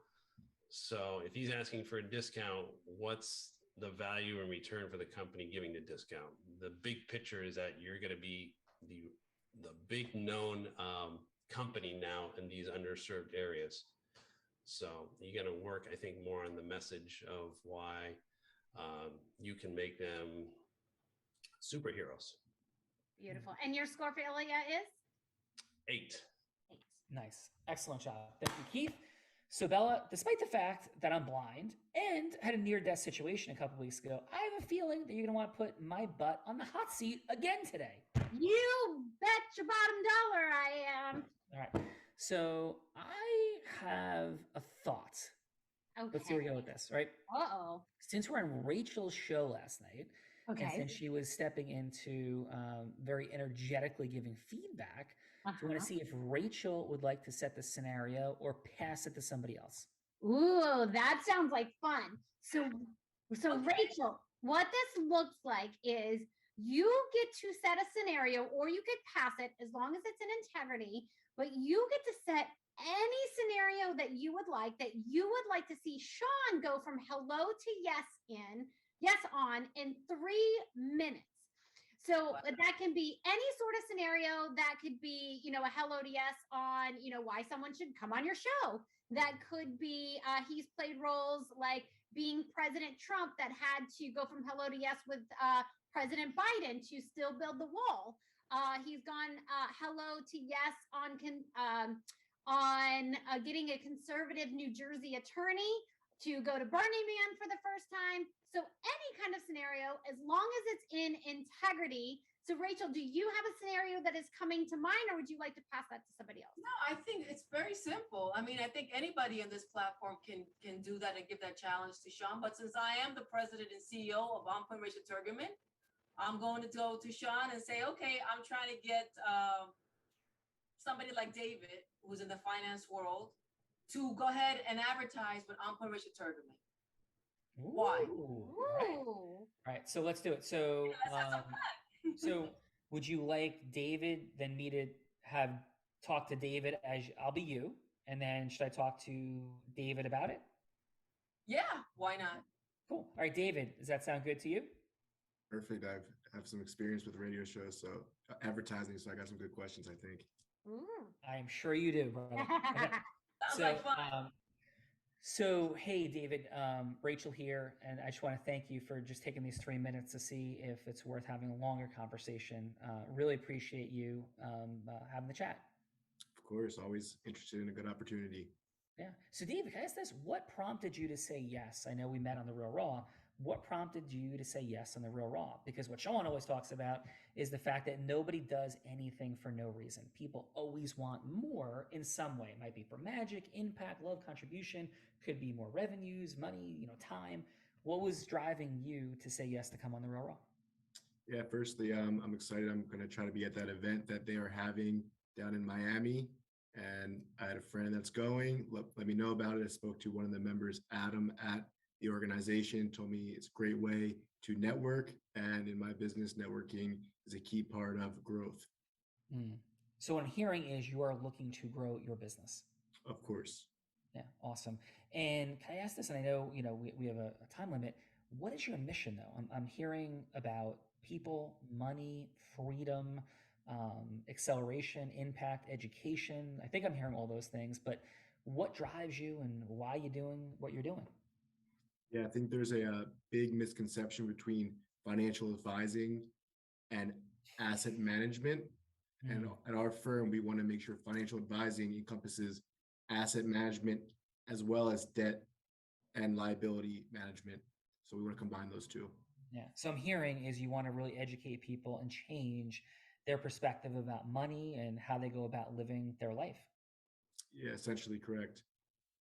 So if he's asking for a discount, what's the value in return for the company giving the discount? The big picture is that you're going to be the big known company now in these underserved areas. So you're going to work, I think, more on the message of why you can make them superheroes. Beautiful. And your score for Ilya is? 8. Nice. Excellent job. Thank you, Keith. So Bella, despite the fact that I'm blind and had a near-death situation a couple weeks ago, I have a feeling that you're going to want to put my butt on the hot seat again today. You bet your bottom dollar I am. All right. So I have a thought. Okay. Let's see where we go with this, right? Uh-oh. Since we're on Rachel's show last night, okay, and since she was stepping into very energetically giving feedback, do you want to see if Rachel would like to set the scenario or pass it to somebody else? Ooh, that sounds like fun. So Rachel, what this looks like is you get to set a scenario, or you could pass it as long as it's in integrity, but you get to set any scenario that you would like to see Sean go from hello to yes on in 3 minutes. So that can be any sort of scenario. That could be, a hello to yes on, why someone should come on your show. That could be, he's played roles like being President Trump that had to go from hello to yes with President Biden to still build the wall. He's gone hello to yes on getting a conservative New Jersey attorney to go to Burning Man for the first time. So any kind of scenario, as long as it's in integrity, So Rachel, do you have a scenario that is coming to mind, or would you like to pass that to somebody else? No, I think it's very simple. I mean, I think anybody on this platform can do that and give that challenge to Sean. But since I am the president and CEO of On Point Racial Turgaman, I'm going to go to Sean and say, okay, I'm trying to get somebody like David, who's in the finance world, to go ahead and advertise with On Point Racial Turgaman. Why? All right, so let's do it. So, so would you like David, then me to have talk to David as I'll be you, and then should I talk to David about it? Yeah, why not? Cool. All right, David, does that sound good to you? Perfect. I have some experience with radio shows, so advertising. So I got some good questions, I think. I am sure you do, brother. Okay. Sounds like fun. So, hey, David, Rachel here, and I just want to thank you for just taking these 3 minutes to see if it's worth having a longer conversation. Really appreciate you having the chat. Of course, always interested in a good opportunity. Yeah. So, David, can I ask this? What prompted you to say yes? I know we met on The Real Raw. What prompted you to say yes on The Real Raw? Because what Sean always talks about is the fact that nobody does anything for no reason. People always want more in some way. It might be for magic, impact, love, contribution, could be more revenues, money, time. What was driving you to say yes to come on The Real Raw? Yeah, firstly, I'm excited. I'm going to try to be at that event that they are having down in Miami. And I had a friend that's going. Let me know about it. I spoke to one of the members, Adam, at the organization, told me it's a great way to network. And in my business, networking is a key part of growth. So what I'm hearing is you are looking to grow your business. Of course. Yeah, awesome. And can I ask this? And I know, we have a time limit. What is your mission, though? I'm hearing about people, money, freedom, acceleration, impact, education. I think I'm hearing all those things, but what drives you and why are you doing what you're doing? Yeah, I think there's a big misconception between financial advising and asset management. And at our firm, we want to make sure financial advising encompasses asset management as well as debt and liability management. So we want to combine those two. Yeah. So I'm hearing is you want to really educate people and change their perspective about money and how they go about living their life. Yeah, essentially correct.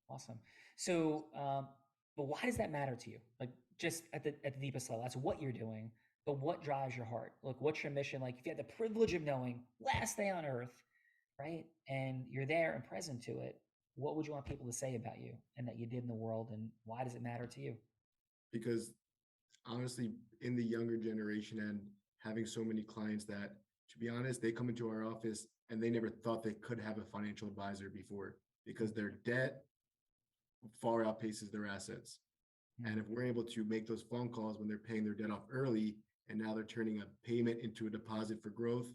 Awesome. So, but why does that matter to you? Like just at the deepest level, that's what you're doing, but what drives your heart? Look, what's your mission? Like if you had the privilege of knowing last day on earth, right? And you're there and present to it, what would you want people to say about you and that you did in the world? And why does it matter to you? Because honestly, in the younger generation and having so many clients that, to be honest, they come into our office and they never thought they could have a financial advisor before because their debt far outpaces their assets. And if we're able to make those phone calls when they're paying their debt off early, and now they're turning a payment into a deposit for growth,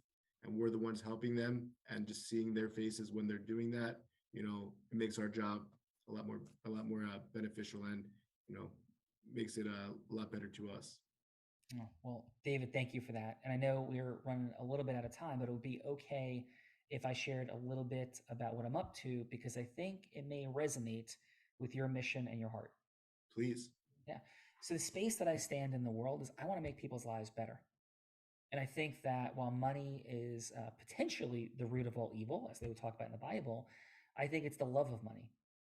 and we're the ones helping them and just seeing their faces when they're doing that, it makes our job a lot more beneficial and, makes it a lot better to us. Oh, well, David, thank you for that. And I know we're running a little bit out of time, but it would be okay if I shared a little bit about what I'm up to, because I think it may resonate with your mission and your heart. Please. Yeah. So the space that I stand in the world is I want to make people's lives better. And I think that while money is potentially the root of all evil, as they would talk about in the Bible, I think it's the love of money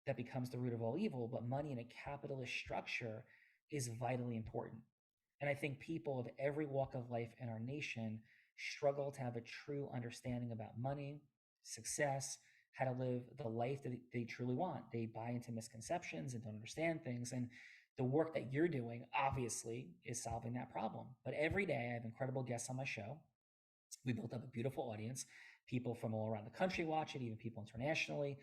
that becomes the root of all evil. But money in a capitalist structure is vitally important. And I think people of every walk of life in our nation struggle to have a true understanding about money, success, how to live the life that they truly want. They buy into misconceptions and don't understand things. And the work that you're doing, obviously, is solving that problem. But every day I have incredible guests on my show. We built up a beautiful audience. People from all around the country watch it, even people internationally.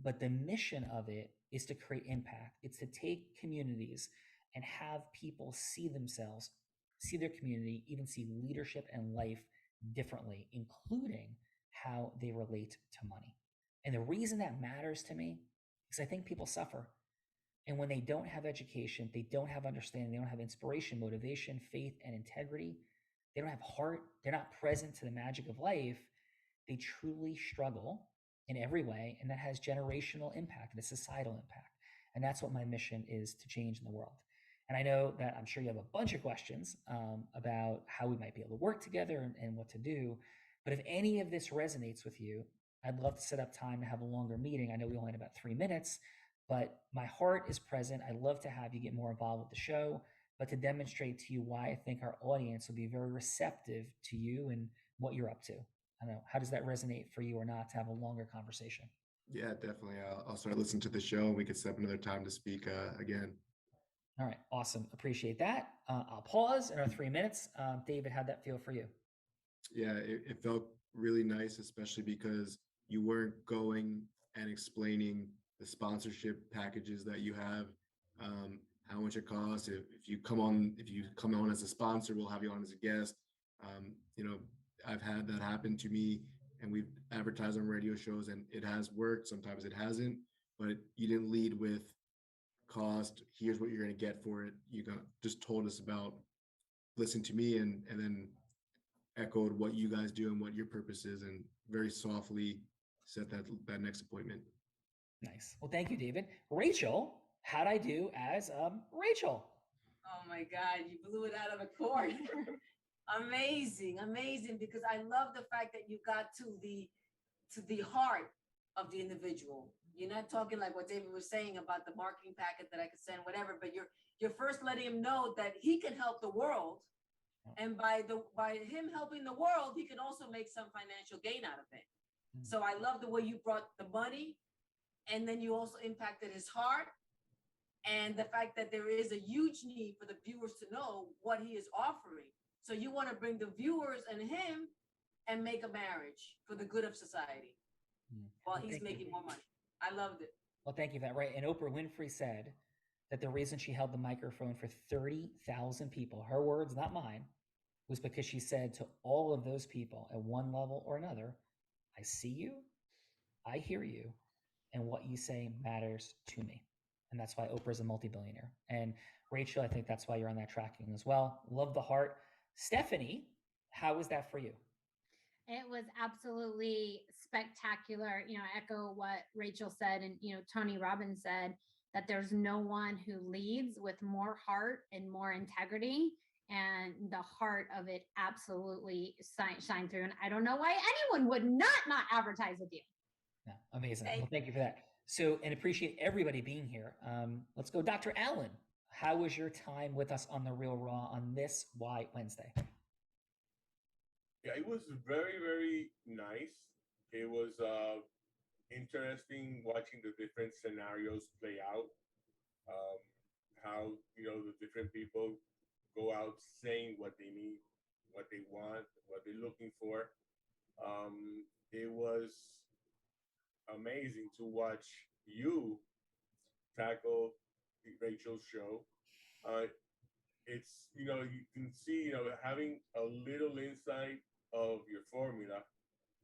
But the mission of it is to create impact. It's to take communities and have people see themselves, see their community, even see leadership and life differently, including how they relate to money. And the reason that matters to me is I think people suffer. And when they don't have education, they don't have understanding, they don't have inspiration, motivation, faith, and integrity, they don't have heart, they're not present to the magic of life, they truly struggle in every way. And that has generational impact and a societal impact. And that's what my mission is to change in the world. And I know that I'm sure you have a bunch of questions about how we might be able to work together and what to do. But if any of this resonates with you, I'd love to set up time to have a longer meeting. I know we only had about 3 minutes, but my heart is present. I'd love to have you get more involved with the show, but to demonstrate to you why I think our audience will be very receptive to you and what you're up to. I don't know, how does that resonate for you or not to have a longer conversation? Yeah, definitely. I'll start listening to the show and we could set up another time to speak again. All right, awesome. Appreciate that. I'll pause in our 3 minutes. David, how'd that feel for you? Yeah, it felt really nice, especially because you weren't going and explaining the sponsorship packages that you have, how much it costs. If you come on as a sponsor, we'll have you on as a guest. I've had that happen to me, and we've advertised on radio shows, and it has worked. Sometimes it hasn't, but you didn't lead with cost. Here's what you're going to get for it. Just told us about, listen to me, and then echoed what you guys do and what your purpose is, and very softly set that next appointment. Nice. Well, thank you, David. Rachel, how'd I do as Rachel? Oh my God, you blew it out of the corner. Amazing, amazing, because I love the fact that you got to the heart of the individual. You're not talking like what David was saying about the marketing packet that I could send, whatever, but you're first letting him know that he can help the world. And by him helping the world, he can also make some financial gain out of it. So I love the way you brought the money, and then you also impacted his heart, and the fact that there is a huge need for the viewers to know what he is offering. So you want to bring the viewers and him and make a marriage for the good of society while he's making more money. I loved it. Well, thank you for that. Right. And Oprah Winfrey said that the reason she held the microphone for 30,000 people, her words, not mine, was because she said to all of those people at one level or another, I see you, I hear you, and what you say matters to me. And that's why Oprah's a multi-billionaire. And Rachel, I think that's why you're on that tracking as well. Love the heart. Stephanie, how was that for you? It was absolutely spectacular. I echo what Rachel said, and Tony Robbins said that there's no one who leads with more heart and more integrity, and the heart of it absolutely shine through. And I don't know why anyone would not advertise with you. Yeah, amazing. Well, thank you for that. So, and appreciate everybody being here. Let's go, Dr. Allen. How was your time with us on The Real Raw on this Why Wednesday? Yeah, it was very, very nice. It was interesting watching the different scenarios play out. How, the different people go out saying what they need, what they want, what they're looking for. It was amazing to watch you tackle Rachel's show. It's, you can see, having a little insight of your formula,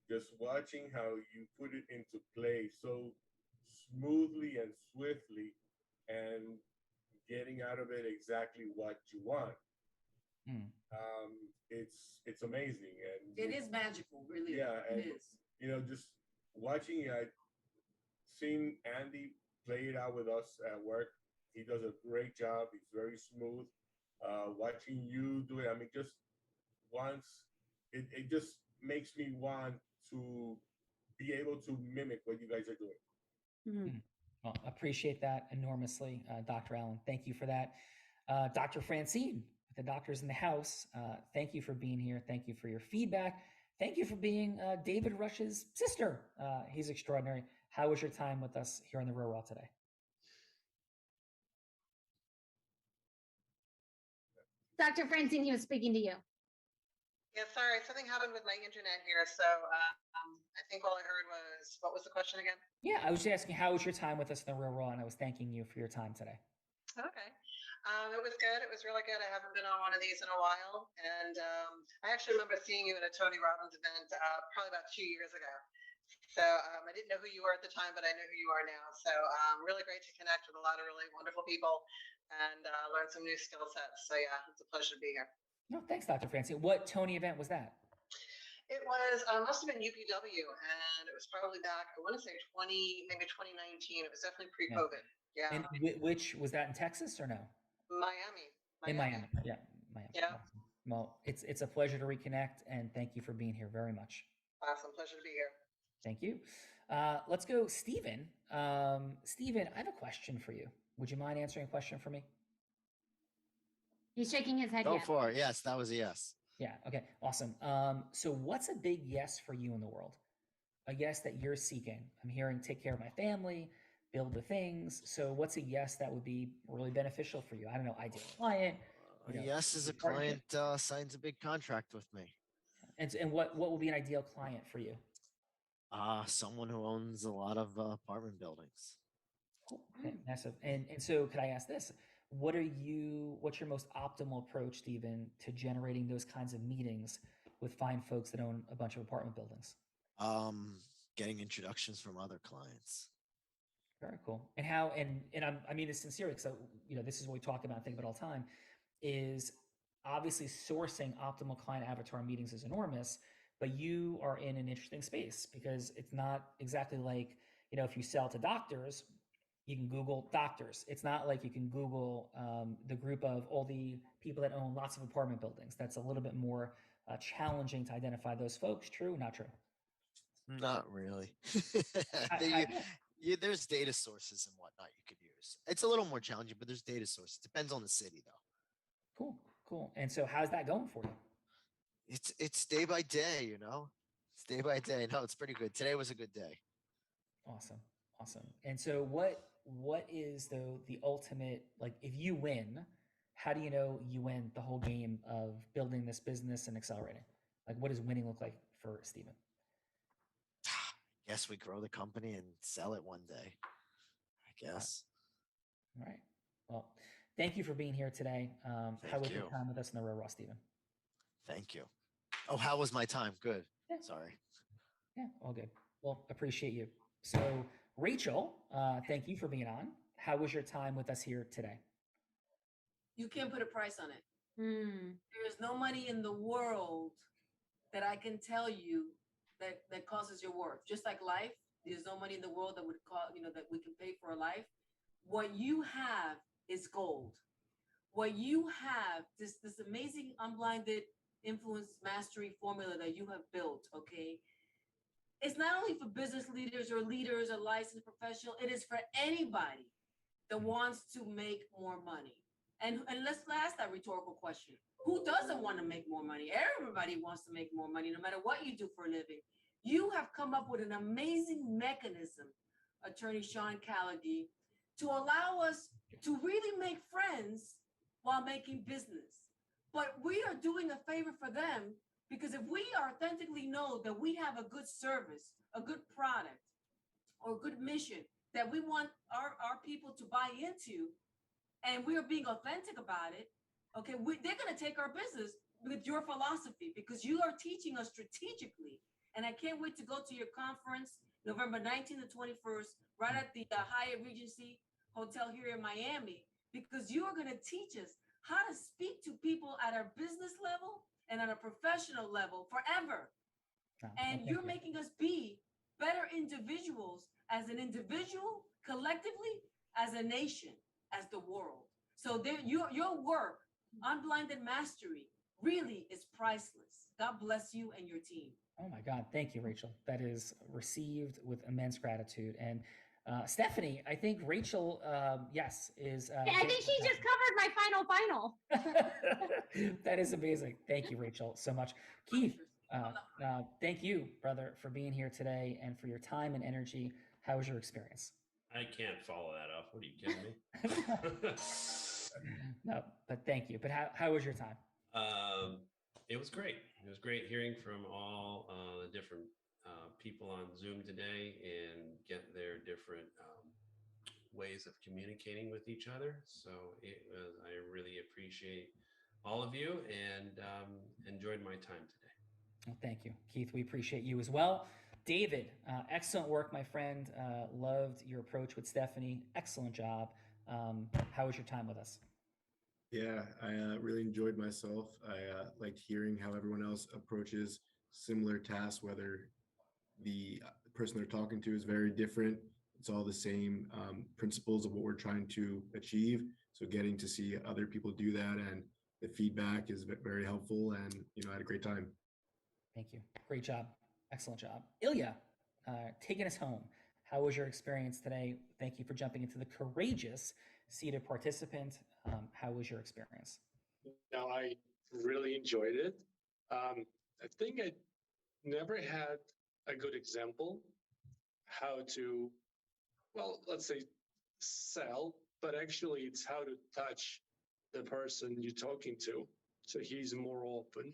just watching how you put it into play so smoothly and swiftly, and getting out of it exactly what you want. It's amazing, and it is magical, really. Yeah, it is. Just watching, I've seen Andy play it out with us at work. He does a great job. He's very smooth. Watching you do it, just once, it just makes me want to be able to mimic what you guys are doing. Well, appreciate that enormously, Dr. Allen. Thank you for that. Dr. Francine, the doctors in the house, thank you for being here. Thank you for your feedback. Thank you for being David Rush's sister. He's extraordinary. How was your time with us here on The Real Raw today? Dr. Francine, he was speaking to you. Yeah, sorry, something happened with my internet here. So I think all I heard was, what was the question again? Yeah, I was just asking, how was your time with us in The Real Raw? And I was thanking you for your time today. Okay. It was good. It was really good. I haven't been on one of these in a while. And I actually remember seeing you at a Tony Robbins event probably about 2 years ago. So I didn't know who you were at the time, but I know who you are now. So really great to connect with a lot of really wonderful people and learn some new skill sets. So yeah, it's a pleasure to be here. No, thanks, Dr. Francine. What Tony event was that? It was, must have been UPW, and it was probably back, I want to say maybe 2019. It was definitely pre-COVID. Yeah. And which, was that in Texas or no? It Miami. In Miami. Yeah, Miami. Yeah. Awesome. Well, it's a pleasure to reconnect, and thank you for being here very much. Awesome. Pleasure to be here. Thank you. Let's go, Stephen. Stephen, I have a question for you. Would you mind answering a question for me? He's shaking his head. Go Yes. for it. Yes, that was a yes. Yeah. Okay. Awesome. So what's a big yes for you in the world? A yes that you're seeking. I'm hearing take care of my family, build the things. So what's a yes that would be really beneficial for you? I don't know, ideal client. Yes, as a client signs a big contract with me. And what will be an ideal client for you? Someone who owns a lot of apartment buildings. Okay, massive. And so could I ask this? What's your most optimal approach, Stephen, to generating those kinds of meetings with fine folks that own a bunch of apartment buildings? Getting introductions from other clients. Very cool. And I mean this sincerely, because this is what we talk about and think about all the time, is obviously sourcing optimal client avatar meetings is enormous, but you are in an interesting space because it's not exactly like, if you sell to doctors, you can Google doctors. It's not like you can Google the group of all the people that own lots of apartment buildings. That's a little bit more challenging to identify those folks. True? Not true? Not really. There's data sources and whatnot you could use. It's a little more challenging, but there's data sources. Depends on the city, though. Cool. And so how's that going for you? It's day by day, It's day by day. No, it's pretty good. Today was a good day. Awesome. And so what is though the ultimate, like if you win, how do you know you win the whole game of building this business and accelerating? Like what does winning look like for Stephen? Guess we grow the company and sell it one day. I guess. All right. Well, thank you for being here today. How was your time with us in the Raw, Stephen? Thank you. Oh, how was my time? Good. Yeah. Sorry. Yeah, all good. Well, appreciate you. So, Rachel, thank you for being on. How was your time with us here today? You can't put a price on it. There is no money in the world that I can tell you that causes your worth. Just like life, there's no money in the world that would that we can pay for a life. What you have is gold. What you have, this amazing unblinded influence mastery formula that you have built, okay? It's not only for business leaders or licensed professional, it is for anybody that wants to make more money. And let's ask that rhetorical question. Who doesn't want to make more money? Everybody wants to make more money, no matter what you do for a living. You have come up with an amazing mechanism, Attorney Sean Callaghy, to allow us to really make friends while making business. But we are doing a favor for them because if we authentically know that we have a good service, a good product, or a good mission that we want our people to buy into, and we are being authentic about it, okay, they're going to take our business with your philosophy because you are teaching us strategically. And I can't wait to go to your conference November 19th to 21st, right at the Hyatt Regency Hotel here in Miami, because you are going to teach us how to speak to people at our business level and at a professional level forever. And you're making us be better individuals as an individual, collectively, as a nation, as the world. So your work, Unblinded Mastery, really is priceless. God bless you and your team. Oh my God. Thank you, Rachel. That is received with immense gratitude. And Stephanie, I think Rachel, yes, is. I think she just covered my final. That is amazing. Thank you, Rachel, so much. Keith, thank you, brother, for being here today and for your time and energy. How was your experience? I can't follow that up. What are you kidding me? No, but thank you. But how was your time? It was great. It was great hearing from all the different people on Zoom today and get their different ways of communicating with each other. So I really appreciate all of you and enjoyed my time today. Well, thank you, Keith. We appreciate you as well. David, excellent work, my friend. Loved your approach with Stephanie. Excellent job. How was your time with us? Yeah, I really enjoyed myself. I liked hearing how everyone else approaches similar tasks, whether the person they're talking to is very different. it's all the same principles of what we're trying to achieve. So getting to see other people do that and the feedback is very helpful, and I had a great time. Thank you. Great job. Excellent job. Ilya, taking us home. How was your experience today? Thank you for jumping into the courageous seated participant. How was your experience? No, I really enjoyed it. I think I never had a good example how to, well, let's say sell, but actually it's how to touch the person you're talking to. So he's more open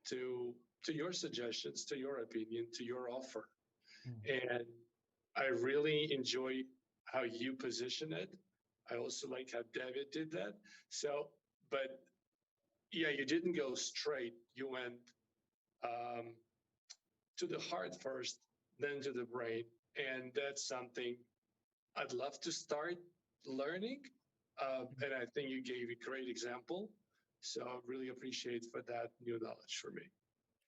to your suggestions, to your opinion, to your offer. And I really enjoy how you position it. I also like how David did that. So, but yeah, you didn't go straight. You went to the heart first, then to the brain. And that's something I'd love to start learning. And I think you gave a great example. So I really appreciate for that new knowledge for me.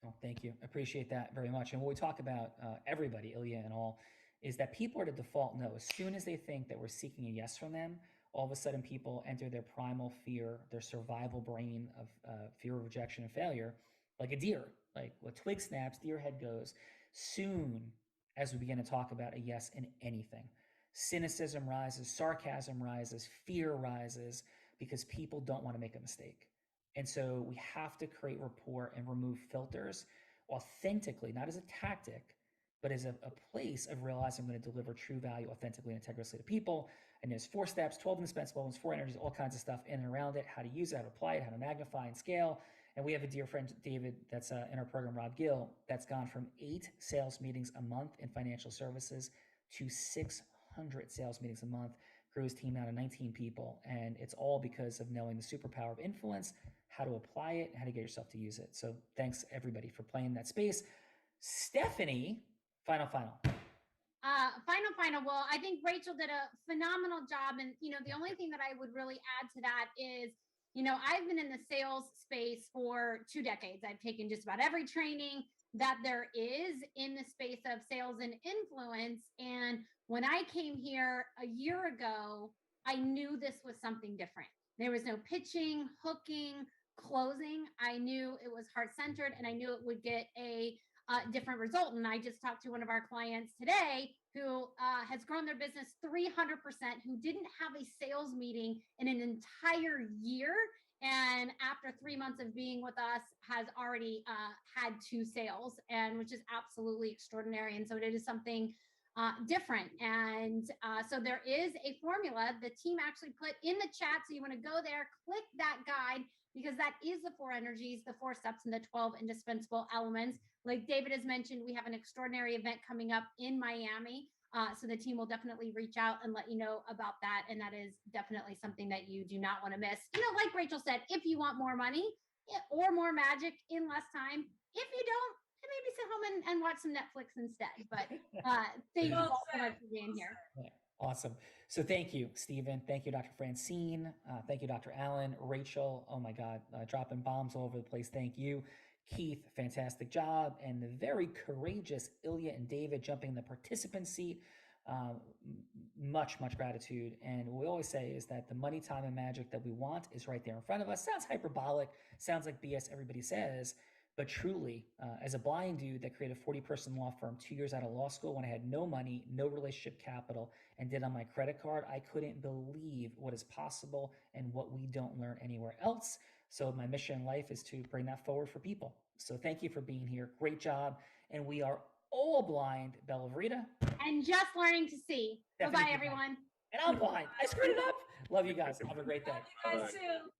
Well, thank you. Appreciate that very much. And when we talk about everybody, Ilya and all, is that people are the default no. As soon as they think that we're seeking a yes from them, all of a sudden people enter their primal fear, their survival brain of fear of rejection and failure, like a deer. Like what twig snaps, deer head goes. Soon as we begin to talk about a yes in anything, cynicism rises, sarcasm rises, fear rises, because people don't want to make a mistake. And so we have to create rapport and remove filters authentically, not as a tactic, but as a place of realizing I'm going to deliver true value authentically and integrally to people. And there's 4 steps, 12 indispensable elements, 4 energies, all kinds of stuff in and around it, how to use it, how to apply it, how to magnify and scale. And we have a dear friend, David, that's in our program, Rob Gill, that's gone from 8 sales meetings a month in financial services to 600 sales meetings a month, grew his team now to 19 people. And it's all because of knowing the superpower of influence, how to apply it, and how to get yourself to use it. So thanks everybody for playing that space. Stephanie, final. Final. Well, I think Rachel did a phenomenal job. And, the only thing that I would really add to that is, I've been in the sales space for 2 decades. I've taken just about every training that there is in the space of sales and influence. And when I came here a year ago, I knew this was something different. There was no pitching, hooking, closing. I knew it was heart-centered, and I knew it would get a different result. And I just talked to one of our clients today who has grown their business 300%, who didn't have a sales meeting in an entire year. And after 3 months of being with us, has already had 2 sales, and which is absolutely extraordinary. And so it is something different. And so there is a formula the team actually put in the chat. So you want to go there, click that guide, because that is the 4 energies, the 4 steps, and the 12 indispensable elements. Like David has mentioned, we have an extraordinary event coming up in Miami. So the team will definitely reach out and let you know about that. And that is definitely something that you do not want to miss. Like Rachel said, if you want more money or more magic in less time, if you don't, maybe sit home and watch some Netflix instead. But thank you all so much for being here. Yeah, awesome. So thank you, Stephen. Thank you, Dr. Francine. Thank you, Dr. Allen. Rachel, oh my God, dropping bombs all over the place. Thank you. Keith, fantastic job. And the very courageous Ilya and David jumping in the participant seat. Much gratitude. And what we always say is that the money, time, and magic that we want is right there in front of us. Sounds hyperbolic, sounds like BS everybody says, but truly, as a blind dude that created a 40-person law firm 2 years out of law school when I had no money, no relationship capital, and did on my credit card, I couldn't believe what is possible and what we don't learn anywhere else. So my mission in life is to bring that forward for people. So thank you for being here. Great job. And we are all blind, Bella Verita. And just learning to see. Bye-bye, everyone. And I'm blind. I screwed it up. Love you guys. Have a great day. Love you guys too.